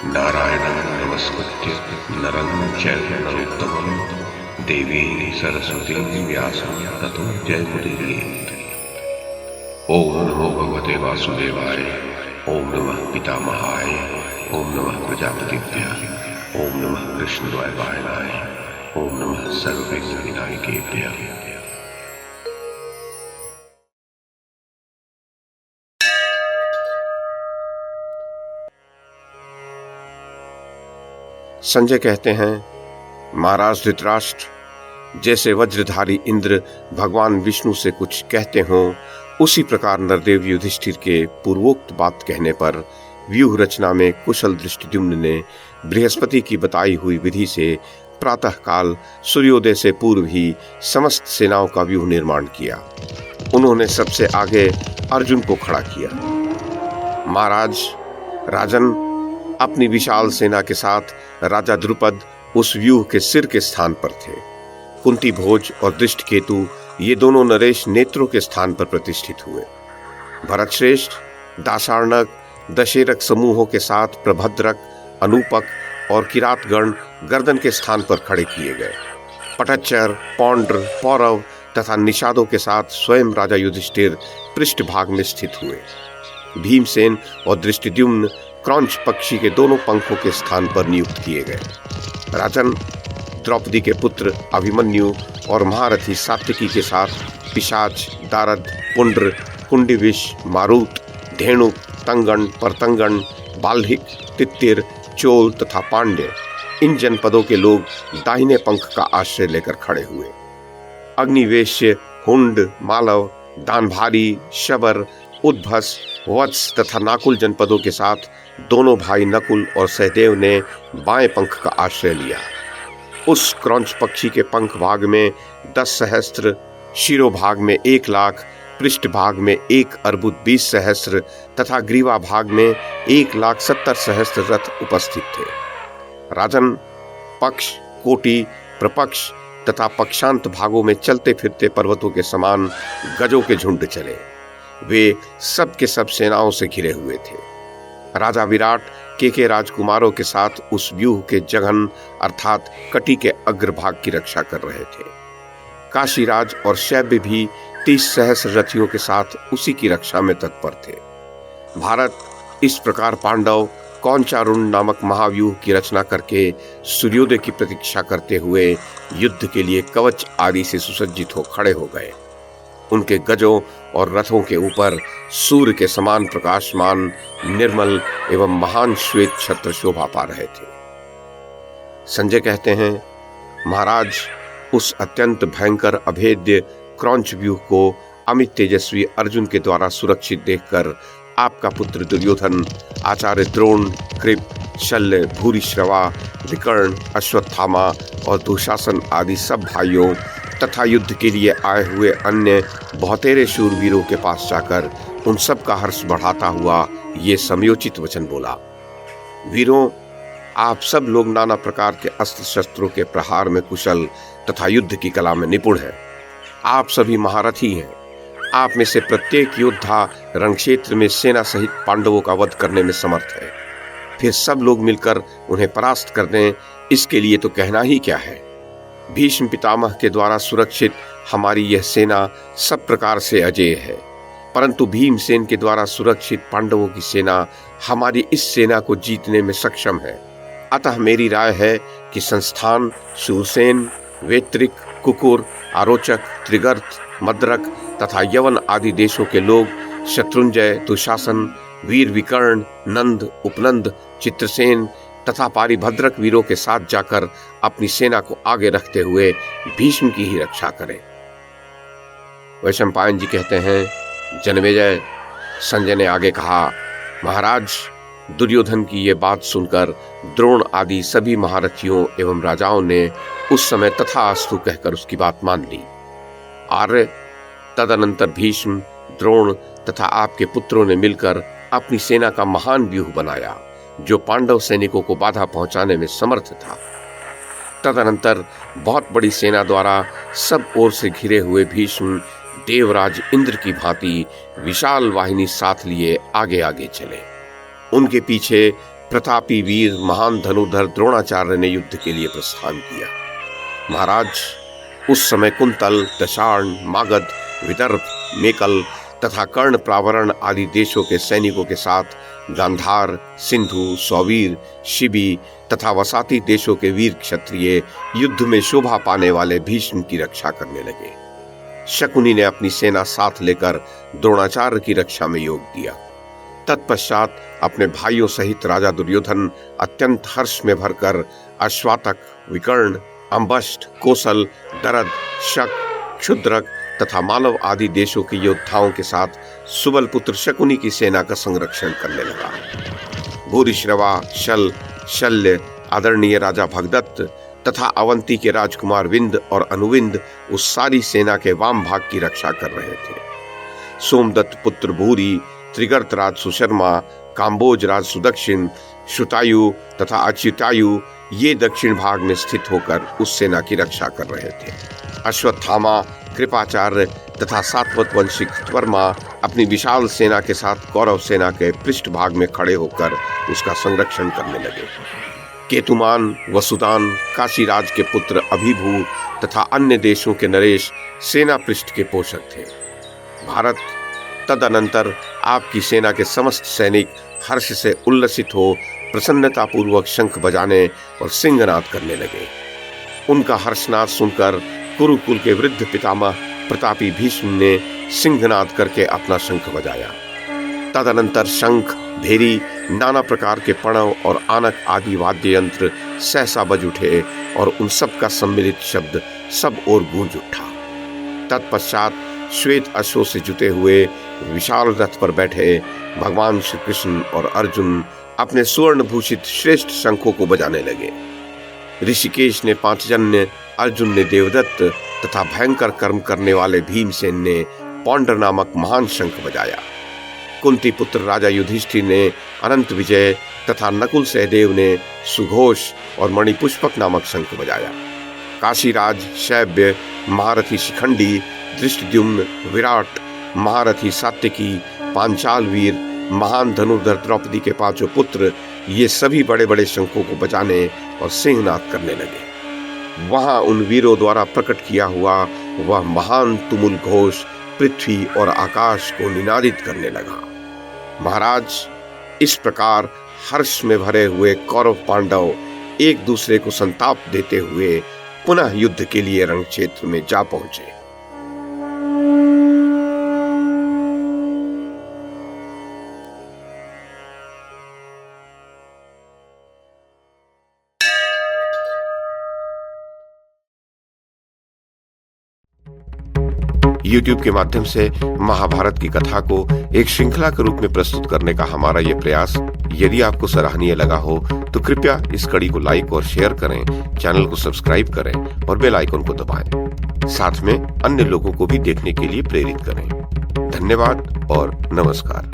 नारायणं नमस्कृत्य नरं चैव नरोत्तमं देवीं सरस्वतीं व्यासं ततो जयमुदीरयेत्। ओम नमो भगवते वासुदेवाय, ओम नमः पितामहाय, ओम नमः प्रजापतिभ्यः, ओम नमः कृष्णद्वैपायनाय, ओम नमः सर्वविघ्नविनायकेभ्यः। संजय कहते हैं, महाराज धृतराष्ट्र, जैसे वज्रधारी इंद्र भगवान विष्णु से कुछ कहते हों, उसी प्रकार नरदेव युधिष्ठिर के पूर्वोक्त बात कहने पर व्यूह रचना में कुशल दृष्टिद्युम्न ने बृहस्पति की बताई हुई विधि से प्रातः काल सूर्योदय से पूर्व ही समस्त सेनाओं का व्यूह निर्माण किया। उन्होंने सबसे आगे अर्जुन को खड़ा किया। महाराज, राजन, अपनी विशाल सेना के साथ राजा द्रुपद उस व्यूह के सिर के स्थान पर थे। कुंती भोज और दृष्टकेतु ये दोनों नरेश नेत्रों के स्थान पर प्रतिष्ठित हुए। भरतश्रेष्ठ, दासार्णक, दशेरक समूहों के साथ प्रभद्रक, अनूपक और किरातगण गर्दन के स्थान पर खड़े किए गए। पटच्चर, पौंड्र, पौरव तथा निषादों के साथ स्वयं राजा युधिष्ठिर पृष्ठभाग में स्थित हुए। भीमसेन और दृष्टिद्युम्न क्रौंच पक्षी के दोनों पंखों के स्थान पर नियुक्त किए गए। राजन, द्रौपदी के पुत्र अभिमन्यु और महारथी सात्विकी के साथ पिशाच, दारद, पुंड्र, कुंडिविश, मारुत, धेनुक, तंगण, परतंगण, बाल्हिक, तित्तिर, चोल तथा पांड्य, इन जनपदों के लोग दाहिने पंख का आश्रय लेकर खड़े हुए। अग्निवेश्य, हुंड, मालव, दानभारी, शबर, उद्भस, वत्स तथा नाकुल जनपदों के साथ दोनों भाई नकुल और सहदेव ने बाएं पंख का आश्रय लिया। उस क्रौंच पक्षी के पंख भाग में 10 सहस्त्र, शिरोभाग में 1 लाख, पृष्ठ भाग में 1 अर्बुद 20 सहस्त्र तथा ग्रीवा भाग में 1,70,000 रथ उपस्थित थे। राजन, पक्ष, कोटि, प्रपक्ष तथा पक्षांत भागों में चलते फिरते पर्वतों के समान गजों के झुंड चले। वे सब के सब सेनाओं से घिरे हुए थे। राजा विराट के राजकुमारों के साथ उस व्यूह के जघन अर्थात कटी के अग्रभाग की रक्षा कर रहे थे। काशीराज और शैब्य भी 30 सहस्र रथियों के साथ उसी की रक्षा में तत्पर थे। भारत इस प्रकार पांडव कौंचारुण नामक महाव्यूह की रचना करके सूर्योदय की प्रतीक्षा करते हुए युद्ध के लिए कवच आदि से सुसज्जित हो खड़े हो गए। उनके गजों और रथों के ऊपर सूर्य के समान प्रकाशमान, निर्मल एवं महान श्वेत छत्र शोभा पा रहे थे। संजय कहते हैं, महाराज, उस अत्यंत भयंकर अभेद्य क्रौंच व्यूह को अमित तेजस्वी अर्जुन के द्वारा सुरक्षित देखकर आपका पुत्र दुर्योधन, आचार्य द्रोण, कृप, शल्य, भूरिश्रवा, विकर्ण, अश्वत्थामा और दुशासन आदि सब भाइयों तथा युद्ध के लिए आए हुए अन्य बहुतेरे शूरवीरों के पास जाकर उन सब का हर्ष बढ़ाता हुआ ये समयोचित वचन बोला। वीरों, आप सब लोग नाना प्रकार के अस्त्र शस्त्रों के प्रहार में कुशल तथा युद्ध की कला में निपुण हैं। आप सभी महारथी हैं। आप में से प्रत्येक योद्धा रणक्षेत्र में सेना सहित पांडवों का वध करने में समर्थ है। फिर सब लोग मिलकर उन्हें परास्त कर दें, इसके लिए तो कहना ही क्या है। भीष्म पितामह के द्वारा सुरक्षित हमारी यह सेना सब प्रकार से अजेय है, परंतु भीमसेन के द्वारा सुरक्षित पांडवों की सेना हमारी इस सेना को जीतने में सक्षम है। अतः मेरी राय है कि संस्थान, शूरसेन, वेत्रिक, कुकुर, आरोचक, त्रिगर्त, मद्रक तथा यवन आदि देशों के लोग शत्रुंजय, दुशासन, वीर विकर्ण, नंद, उपनंद, चित्रसेन तथा पारिभद्रक वीरों के साथ जाकर अपनी सेना को आगे रखते हुए भीष्म की ही रक्षा करें। वैशंपायन जी कहते हैं, जनमेजय, संजय ने आगे कहा, महाराज, दुर्योधन की ये बात सुनकर द्रोण आदि सभी महारथियों एवं राजाओं ने उस समय तथास्तु कहकर उसकी बात मान ली। आर्य, तदनंतर भीष्म, द्रोण तथा आपके पुत्रों ने मिलकर अपनी सेना का महान व्यूह बनाया जो पांडव सैनिकों को बाधा पहुंचाने में समर्थ था। तदनंतर बहुत बड़ी सेना द्वारा सब ओर से घिरे हुए भीष्म देवराज इंद्र की भांति विशाल वाहिनी साथ लिए आगे आगे चले। उनके पीछे प्रतापी वीर महान धनुर्धर द्रोणाचार्य ने युद्ध के लिए प्रस्थान किया। महाराज, उस समय कुंतल, दशार्ण, मागध, विदर्भ, मेकल तथा कर्ण प्रावरण आदि देशों के सैनिकों के साथ गांधार, सिंधु, सौवीर, शिबी तथा वसाती देशों के वीर क्षत्रिय युद्ध में शोभा पाने वाले भीष्म की रक्षा करने लगे। शकुनी ने अपनी सेना साथ लेकर द्रोणाचार्य की रक्षा में योग दिया। तत्पश्चात अपने भाइयों सहित राजा दुर्योधन अत्यंत हर्ष में भरकर अश्वातक, विकर्ण, अंबष्ट, कोसल, दरद, शक, क्षुद्रक तथा मालव आदि देशों के योद्धाओं के साथ सुबल पुत्र शकुनी की सेना का संरक्षण करने लगा। भूरिश्रवा, शल, शल्य, आदरणीय राजा भगदत्त तथा अवंती के राजकुमार विंद और अनुविंद उस सारी सेना के वाम भाग की रक्षा कर रहे थे। सोमदत्त पुत्र भूरी, त्रिगर्तराज सुशर्मा, काम्बोज राज सुदक्षिण, श्रुतायु तथा अच्युतायु ये दक्षिण भाग में स्थित होकर उस सेना की रक्षा कर रहे थे। अश्वत्थामा, कृपाचार्य तथा सात्वत वंशी कृतवर्मा अपनी विशाल सेना के साथ कौरव सेना के पृष्ठ भाग में खड़े होकर उसका संरक्षण करने लगे। केतुमान, वसुदान, काशीराज के पुत्र अभिभू तथा अन्य देशों के नरेश सेना पृष्ठ के पोषक थे। भारत, तदनंतर आपकी सेना के समस्त सैनिक हर्ष से उल्लसित हो प्रसन्नता पूर्वक शंख बजाने और सिंहनाद करने लगे। उनका हर्षनाद सुनकर कुरुकुल के वृद्ध पितामह प्रतापी भीष्म ने सिंहनाद करके अपना शंख बजाया। तदनंतर शंख, भेरी, नाना प्रकार के पणव और आनक आदि वाद्य यंत्र सहसा बज उठे और उन सब का सम्मिलित शब्द सब ओर गूंज उठा। तत्पश्चात श्वेत अश्वों से जुते हुए विशाल रथ पर बैठे भगवान श्री कृष्ण और अर्जुन अपने सुवर्ण भूषित श्रेष्ठ शंखों को बजाने लगे। ऋषिकेश ने पांचजन्य, अर्जुन ने देवदत्त तथा भयंकर कर्म करने वाले भीमसेन ने पौंडर नामक महान शंख बजाया। कुंती पुत्र राजा युधिष्ठिर ने अनंत विजय तथा नकुल सहदेव ने सुघोष और मणिपुष्पक नामक शंख बजाया। काशीराज, शैब्य, महारथी शिखंडी, दृष्टद्युम्न, विराट, महारथी सात्यकी, पांचाल वीर, महान धनुर्धर द्रौपदी के पांचों पुत्र ये सभी बड़े बड़े शंखों को बजाने और सिंहनाद करने लगे। वहां उन वीरों द्वारा प्रकट किया हुआ वह महान तुमुल घोष पृथ्वी और आकाश को निनादित करने लगा। महाराज, इस प्रकार हर्ष में भरे हुए कौरव पांडव एक दूसरे को संताप देते हुए पुनः युद्ध के लिए रण क्षेत्र में जा पहुंचे। YouTube के माध्यम से महाभारत की कथा को एक श्रृंखला के रूप में प्रस्तुत करने का हमारा ये प्रयास यदि आपको सराहनीय लगा हो तो कृपया इस कड़ी को लाइक और शेयर करें, चैनल को सब्सक्राइब करें और बेल आइकन को दबाएं। साथ में अन्य लोगों को भी देखने के लिए प्रेरित करें। धन्यवाद और नमस्कार।